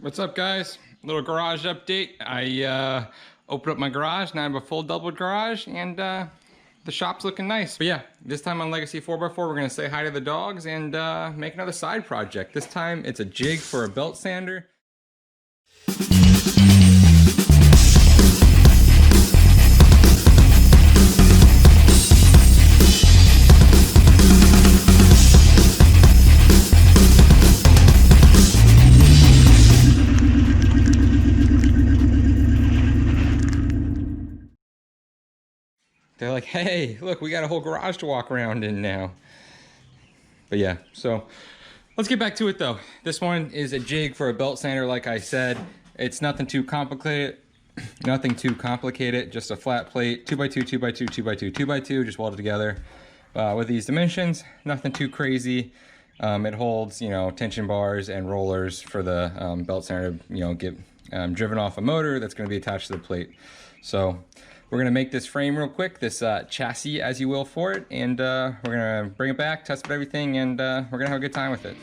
What's up, guys? Little garage update. I opened up my garage. Now I have a full double garage, and the shop's looking nice. But yeah, this time on Legacy 4x4, we're gonna say hi to the dogs and make another side project. This time it's a jig for a belt sander. They're like, hey, look, we got a whole garage to walk around in now. But yeah, so let's get back to it though. This one is a jig for a belt sander, like I said. It's nothing too complicated. Just a flat plate, 2x2, 2x2, 2x2, 2x2, just welded together. With these dimensions, nothing too crazy. It holds, tension bars and rollers for the belt sander to, get driven off a motor that's going to be attached to the plate. So we're gonna make this frame real quick, this chassis, as you will, for it, and we're gonna bring it back, test it, everything, and we're gonna have a good time with it.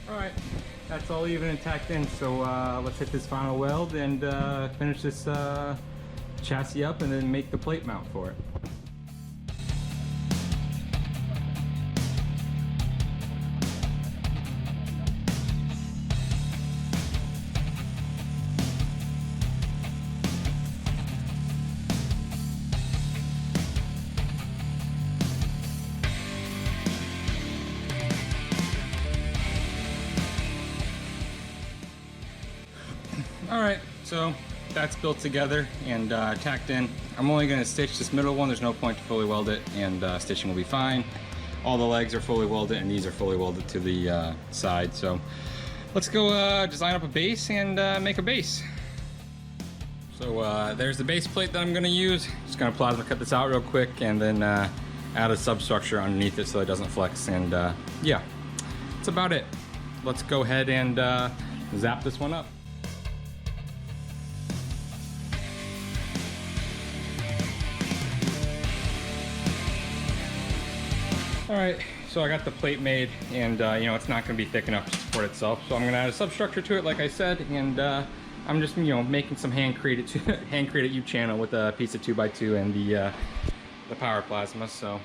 Alright, that's all even and tacked in, so let's hit this final weld and finish this chassis up and then make the plate mount for it. Alright, so that's built together and tacked in. I'm only going to stitch this middle one. There's no point to fully weld it, and stitching will be fine. All the legs are fully welded and these are fully welded to the side. So let's go design up a base and make a base. So there's the base plate that I'm going to use. Just going to plasma cut this out real quick and then add a substructure underneath it so it doesn't flex. And yeah, that's about it. Let's go ahead and zap this one up. Alright, so I got the plate made, and it's not going to be thick enough to support itself, so I'm going to add a substructure to it, like I said, and I'm just making some hand-created U-channel with a piece of 2x2 and the power plasma. So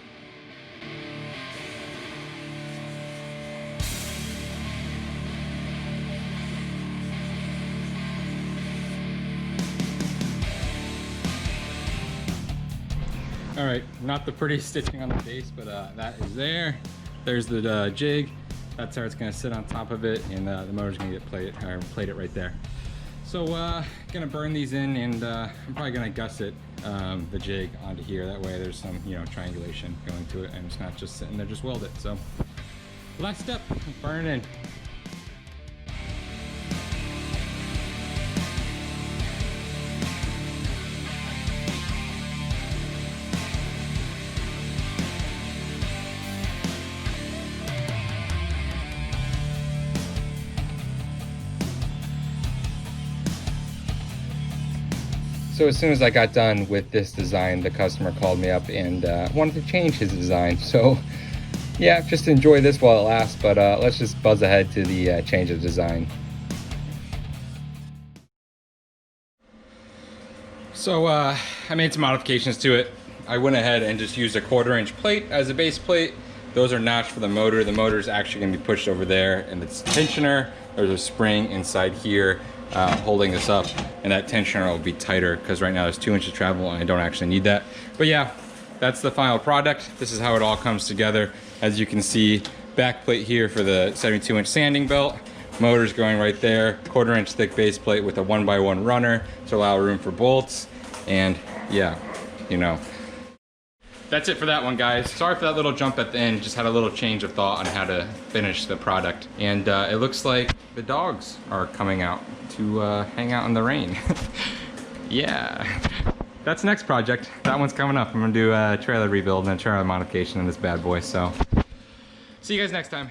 alright, not the prettiest stitching on the base, but that is there. There's the jig. That's how it's going to sit on top of it, and the motor's going to get plated right there. So gonna burn these in, and I'm probably going to gusset the jig onto here. That way there's some triangulation going to it, and it's not just sitting there, just weld it. So last step, burn in. So as soon as I got done with this design, the customer called me up and wanted to change his design. So yeah, just enjoy this while it lasts, but let's just buzz ahead to the change of design. So I made some modifications to it. I went ahead and just used a 1/4-inch plate as a base plate. Those are notched for the motor. The motor is actually going to be pushed over there, and it's tensioner. There's a spring inside here holding this up, and that tensioner will be tighter because right now there's 2 inches travel and I don't actually need that. But yeah, that's the final product. This is how it all comes together. As you can see, back plate here for the 72-inch sanding belt. Motor's going right there. 1/4-inch thick base plate with a 1x1 runner to allow room for bolts. And yeah, that's it for that one, guys. Sorry for that little jump at the end. Just had a little change of thought on how to finish the product. And it looks like the dogs are coming out to hang out in the rain. Yeah. that's the next project. That one's coming up. I'm gonna do a trailer rebuild and a trailer modification in this bad boy. So see you guys next time.